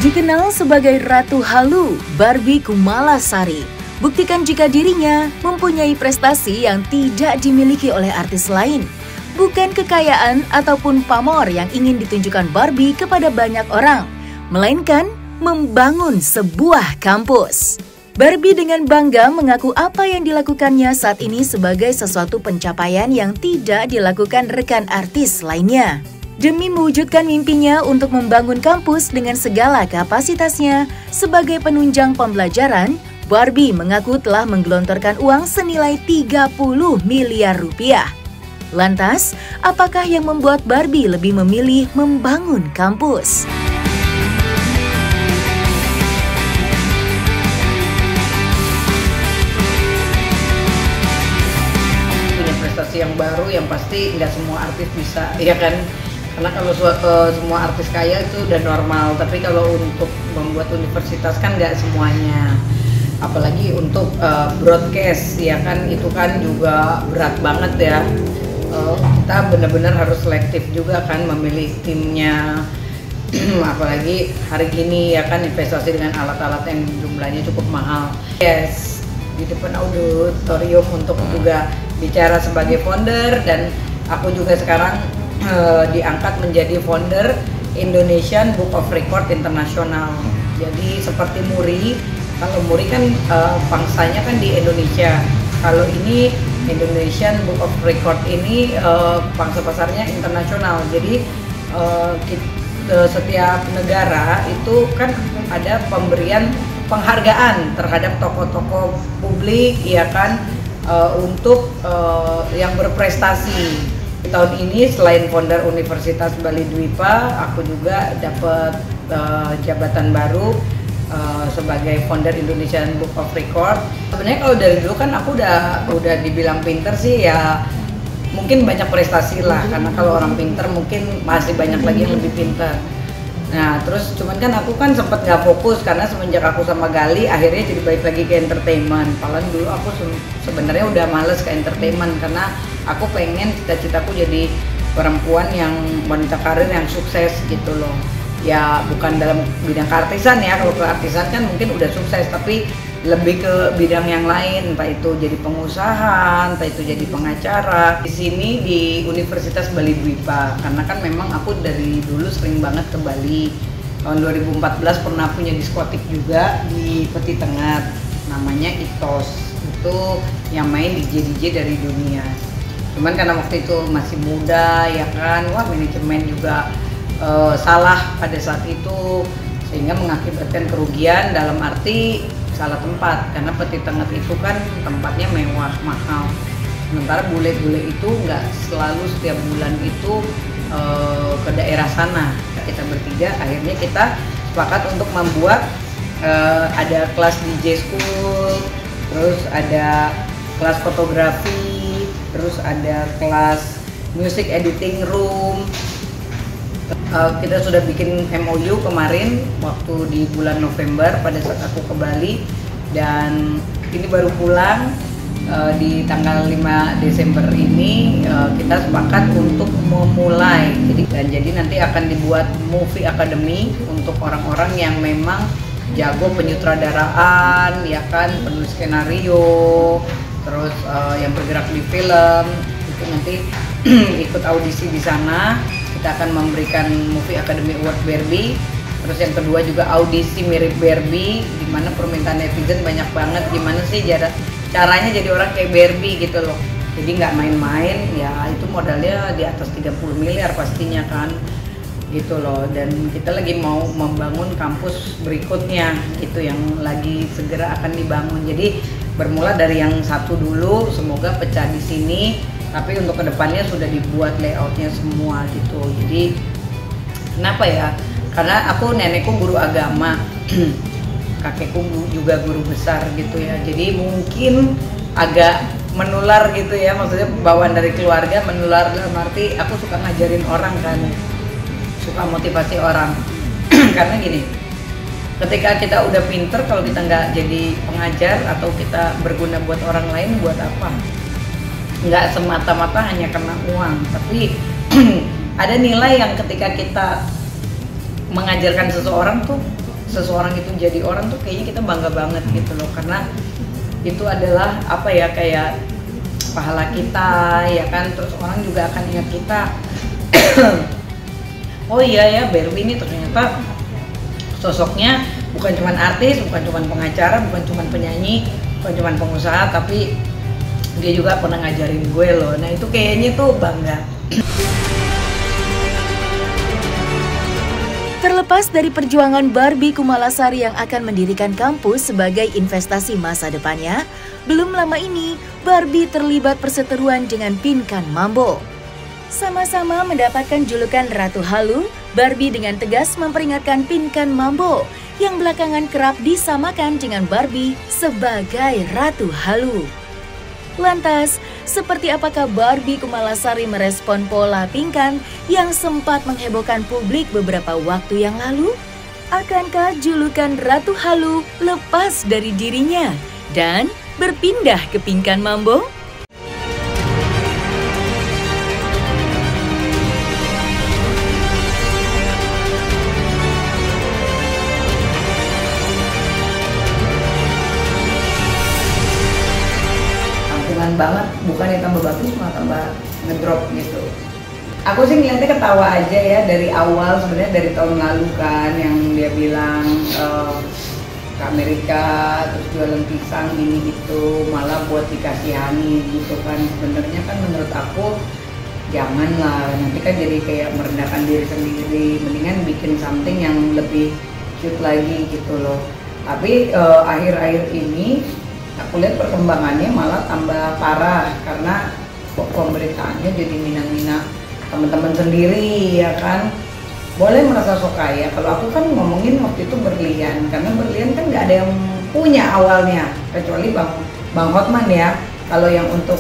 Dikenal sebagai Ratu Halu, Barbie Kumalasari buktikan jika dirinya mempunyai prestasi yang tidak dimiliki oleh artis lain. Bukan kekayaan ataupun pamor yang ingin ditunjukkan Barbie kepada banyak orang, melainkan membangun sebuah kampus. Barbie dengan bangga mengaku apa yang dilakukannya saat ini sebagai sesuatu pencapaian yang tidak dilakukan rekan artis lainnya. Demi mewujudkan mimpinya untuk membangun kampus dengan segala kapasitasnya sebagai penunjang pembelajaran, Barbie mengaku telah menggelontorkan uang senilai 30 miliar rupiah. Lantas, apakah yang membuat Barbie lebih memilih membangun kampus? Punya prestasi yang baru yang pasti nggak semua artis bisa, ya kan? Karena kalau semua artis kaya itu udah normal, tapi kalau untuk membuat universitas kan nggak semuanya. Apalagi untuk broadcast, ya kan, itu kan juga berat banget ya. Kita benar-benar harus selektif juga kan memilih timnya. Apalagi hari gini ya kan, investasi dengan alat-alat yang jumlahnya cukup mahal. Yes, di depan auditorium untuk juga bicara sebagai founder, dan aku juga sekarang diangkat menjadi founder Indonesian Book of Record International. Jadi seperti Muri, kalau Muri kan pangsanya kan di Indonesia. Kalau ini Indonesian Book of Record ini pangsa pasarnya internasional. Jadi setiap negara itu kan ada pemberian penghargaan terhadap tokoh-tokoh publik, ya kan, untuk yang berprestasi. Tahun ini selain founder Universitas Bali Dwipa, aku juga dapat jabatan baru sebagai founder Indonesian Book of Record. Sebenarnya kalau dari dulu kan aku udah dibilang pinter sih ya, mungkin banyak prestasi lah, karena kalau orang pinter mungkin masih banyak lagi yang lebih pinter. Nah terus cuman kan aku kan sempet nggak fokus karena semenjak aku sama Gali akhirnya jadi balik lagi ke entertainment. Padahal dulu aku sebenarnya udah males ke entertainment karena aku pengen cita-citaku jadi perempuan yang wanita karir yang sukses gitu loh. Ya bukan dalam bidang keartisan ya, kalau keartisan kan mungkin udah sukses, tapi lebih ke bidang yang lain, entah itu jadi pengusaha, entah itu jadi pengacara. Di sini di Universitas Bali Dwipa, karena kan memang aku dari dulu sering banget ke Bali. Tahun 2014 pernah punya diskotik juga di Peti Tengah, namanya Itos. Itu yang main DJ dari dunia. Cuman karena waktu itu masih muda ya kan, wah manajemen juga salah pada saat itu, sehingga mengakibatkan kerugian dalam arti salah tempat, karena Peti Tengah itu kan tempatnya mewah, mahal. Sementara bule-bule itu nggak selalu setiap bulan itu ke daerah sana. Kita bertiga akhirnya kita sepakat untuk membuat ada kelas DJ school, terus ada kelas fotografi, terus ada kelas music editing room. Kita sudah bikin MOU kemarin waktu di bulan November pada saat aku ke Bali, dan ini baru pulang di tanggal 5 Desember ini. Kita sepakat untuk memulai, jadi nanti akan dibuat movie academy untuk orang-orang yang memang jago penyutradaraan, ya kan, penulis skenario, terus yang bergerak di film itu nanti ikut audisi di sana. Kita akan memberikan Movie Academy Award Barbie. Terus yang kedua juga audisi mirip Barbie, dimana permintaan netizen banyak banget, gimana sih caranya jadi orang kayak Barbie gitu loh. Jadi nggak main-main, ya itu modalnya di atas 30 miliar pastinya kan, gitu loh. Dan kita lagi mau membangun kampus berikutnya gitu, yang lagi segera akan dibangun. Jadi bermula dari yang satu dulu, semoga pecah di sini. Tapi untuk kedepannya sudah dibuat layoutnya semua gitu. Jadi kenapa ya? Karena aku nenekku guru agama, kakekku juga guru besar gitu ya. Jadi mungkin agak menular gitu ya, maksudnya bawaan dari keluarga menular dalam arti aku suka ngajarin orang kan, suka motivasi orang. Karena gini, ketika kita udah pinter, kalau kita nggak jadi pengajar atau kita berguna buat orang lain, buat apa? Nggak semata-mata hanya karena uang, tapi ada nilai yang ketika kita mengajarkan seseorang tuh seseorang itu jadi orang tuh kayaknya kita bangga banget gitu loh, karena itu adalah apa ya, kayak pahala kita ya kan, terus orang juga akan ingat kita. Oh iya ya, Barbie ini ternyata sosoknya bukan cuma artis, bukan cuma pengacara, bukan cuma penyanyi, bukan cuma pengusaha, tapi dia juga pernah ngajarin gue loh. Nah itu kayaknya tuh bangga. Terlepas dari perjuangan Barbie Kumalasari yang akan mendirikan kampus sebagai investasi masa depannya, belum lama ini Barbie terlibat perseteruan dengan Pinkan Mambo. Sama-sama mendapatkan julukan Ratu Halu, Barbie dengan tegas memperingatkan Pinkan Mambo yang belakangan kerap disamakan dengan Barbie sebagai Ratu Halu. Lantas, seperti apakah Barbie Kumalasari merespon pola Pinkan yang sempat menghebohkan publik beberapa waktu yang lalu? Akankah julukan Ratu Halu lepas dari dirinya dan berpindah ke Pinkan Mambo? Banget, bukannya tambah bagus malah tambah ngedrop gitu. Aku sih ngeliatnya ketawa aja ya dari awal, sebenarnya dari tahun lalu kan yang dia bilang ke Amerika terus jualan pisang gini gitu, malah buat dikasihani gitu kan. Sebenarnya kan menurut aku janganlah, nanti kan jadi kayak merendahkan diri sendiri, mendingan bikin something yang lebih cute lagi gitu loh. Tapi akhir-akhir ini aku lihat perkembangannya malah tambah parah karena pemberitaannya jadi mina-mina teman-teman sendiri ya kan. Boleh merasa sok kaya, kalau aku kan ngomongin waktu itu berlian, karena berlian kan nggak ada yang punya awalnya kecuali Bang Hotman ya. Kalau yang untuk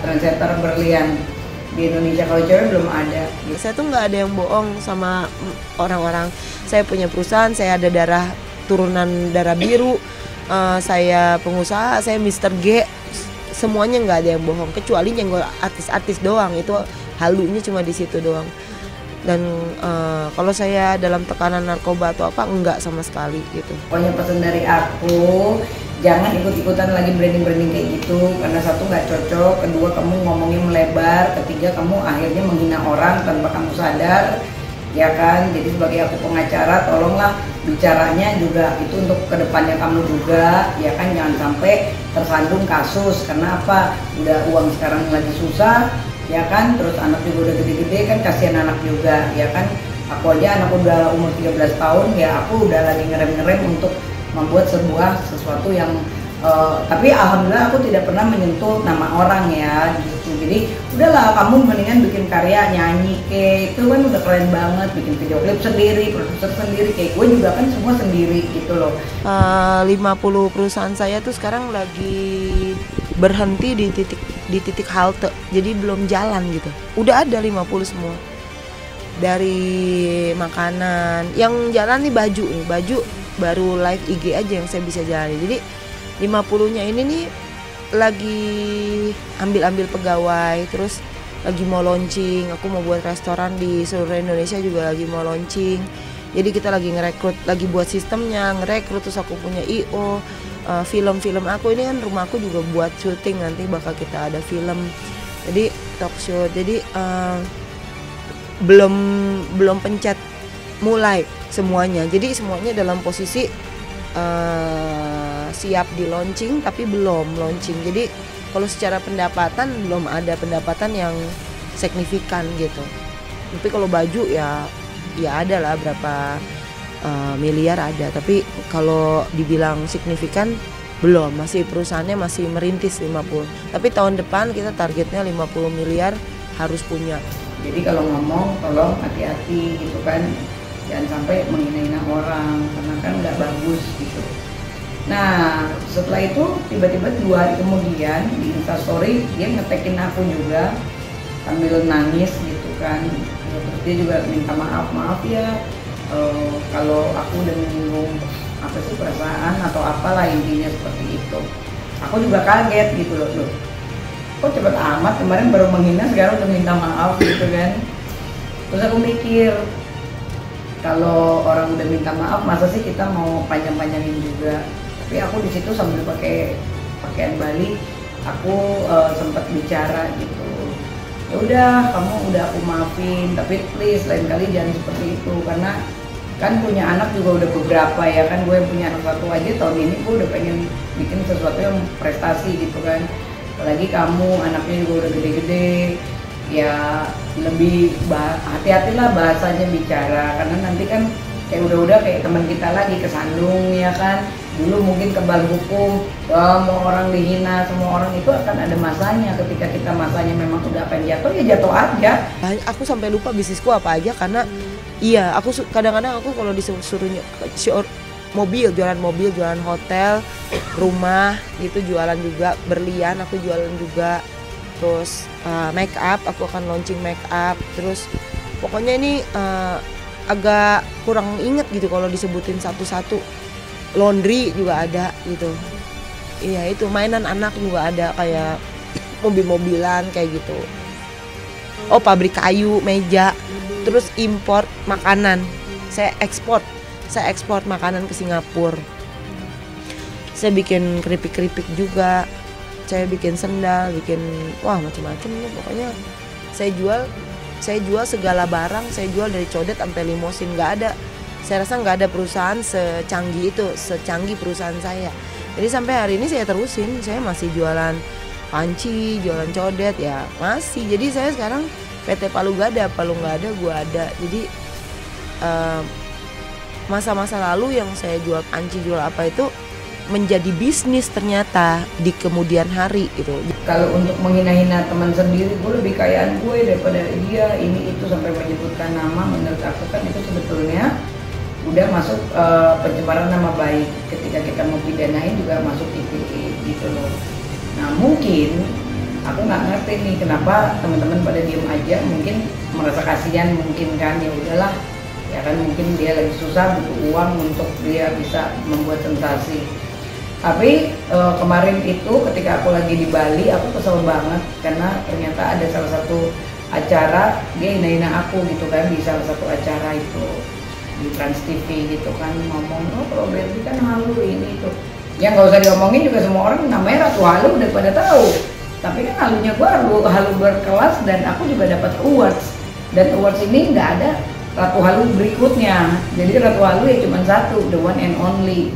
trendsetter berlian di Indonesia, kalau cewek belum ada. Saya tuh nggak ada yang bohong sama orang-orang. Saya punya perusahaan, saya ada turunan darah biru. Saya pengusaha, saya Mr. G, semuanya nggak ada yang bohong kecuali nyenggol artis-artis doang, itu halunya cuma di situ doang. Dan kalau saya dalam tekanan narkoba atau apa enggak sama sekali gitu. Pokoknya pesan dari aku, jangan ikut-ikutan lagi branding-branding kayak gitu, karena satu nggak cocok, kedua kamu ngomongnya melebar, ketiga kamu akhirnya menghina orang tanpa kamu sadar. Ya kan, jadi sebagai aku pengacara tolonglah bicaranya juga itu untuk kedepannya kamu juga, ya kan, jangan sampai tersandung kasus. Karena apa, udah uang sekarang lagi susah ya kan, terus anak juga udah gede-gede kan, kasihan anak juga ya kan. Aku aja anak udah umur 13 tahun ya, aku udah lagi ngerem-ngerem untuk membuat sesuatu yang tapi alhamdulillah aku tidak pernah menyentuh nama orang ya gitu. Jadi udahlah, kamu mendingan bikin karya, nyanyi itu kan udah keren banget, bikin video klip sendiri, produser sendiri, kayak gue juga kan semua sendiri gitu loh. 50 perusahaan saya tuh sekarang lagi berhenti di titik halte, jadi belum jalan gitu. Udah ada 50 semua. Dari makanan, yang jalan nih baju baru live IG aja yang saya bisa jalani. Jadi 50-nya ini nih lagi ambil pegawai, terus lagi mau launching. Aku mau buat restoran di seluruh Indonesia juga lagi mau launching. Jadi kita lagi ngerekrut, lagi buat sistemnya, ngerekrut, terus aku punya IO. Film-film aku ini kan rumahku juga buat syuting, nanti bakal kita ada film. Jadi talk show. Jadi belum pencet mulai semuanya. Jadi semuanya dalam posisi siap di launching tapi belum launching. Jadi kalau secara pendapatan belum ada pendapatan yang signifikan gitu. Tapi kalau baju ya ada lah berapa miliar ada. Tapi kalau dibilang signifikan belum, masih perusahaannya masih merintis 50. Tapi tahun depan kita targetnya 50 miliar harus punya. Jadi kalau ngomong tolong hati-hati gitu kan, jangan sampai menghina-hina orang karena kan nggak bagus gitu. Nah setelah itu tiba-tiba 2 hari kemudian di Instastory dia ngetekin aku juga sambil nangis gitu kan. Terus dia juga minta maaf ya kalau aku udah menyinggung apa sih perasaan atau apalah, intinya seperti itu. Aku juga kaget gitu loh, kok cepet amat, kemarin baru menghina sekarang udah minta maaf gitu kan. Terus aku mikir, kalau orang udah minta maaf masa sih kita mau panjang-panjangin juga. Tapi aku di situ sambil pakai pakaian Bali, aku sempat bicara gitu. Ya udah, kamu udah aku maafin, tapi please lain kali jangan seperti itu, karena kan punya anak juga udah beberapa ya kan, gue yang punya anak satu aja tahun ini gue udah pengen bikin sesuatu yang prestasi gitu kan, apalagi kamu anaknya juga udah gede-gede, ya lebih hati-hatilah bahasanya bicara, karena nanti kan kayak udah kayak teman kita lagi kesandung ya kan. Dulu mungkin kebal hukum, mau orang dihina, semua orang itu akan ada masanya. Ketika kita masanya memang udah akan jatuh, ya jatuh aja. Aku sampai lupa bisnisku apa aja karena iya, aku kadang-kadang aku kalau disuruh mobil, jualan hotel, rumah gitu, jualan juga, berlian aku jualan juga. Terus make up, aku akan launching make up. Terus pokoknya ini agak kurang inget gitu kalau disebutin satu-satu. Laundry juga ada gitu. Iya, itu mainan anak juga ada, kayak mobil-mobilan kayak gitu. Oh, pabrik kayu, meja. Terus import makanan. Saya ekspor makanan ke Singapura. Saya bikin keripik-keripik juga. Saya bikin sendal, bikin macam-macam loh pokoknya. Saya jual segala barang, saya jual dari codet sampai limosin, nggak ada. Saya rasa nggak ada perusahaan secanggih perusahaan saya. Jadi sampai hari ini saya terusin, saya masih jualan panci, jualan codet ya masih. Jadi saya sekarang PT Palu nggak ada, gua ada. Jadi masa-masa lalu yang saya jual panci, jual apa itu menjadi bisnis ternyata di kemudian hari gitu. Kalau untuk menghina-hina teman sendiri, gue lebih kayaan gue daripada dia, ini itu sampai menyebutkan nama, menurut aku kan itu sebetulnya udah masuk pencemaran nama baik. Ketika kita mau pidanain juga masuk ITE gitu loh. Nah mungkin aku nggak ngerti nih kenapa teman-teman pada diem aja, mungkin merasa kasihan mungkin kan, ya udahlah ya kan, mungkin dia lagi susah butuh uang untuk dia bisa membuat sensasi. Tapi kemarin itu ketika aku lagi di Bali, aku kesel banget karena ternyata ada salah satu acara dia hina-hina aku gitu kan, di salah satu acara itu di Trans TV gitu kan, ngomong kalau Berbi kan halu ini itu. Ya nggak usah diomongin juga, semua orang namanya Ratu Halu udah pada tahu. Tapi kan halunya gua halu berkelas, dan aku juga dapat awards. Dan awards ini nggak ada Ratu Halu berikutnya. Jadi Ratu Halu ya cuma satu, the one and only.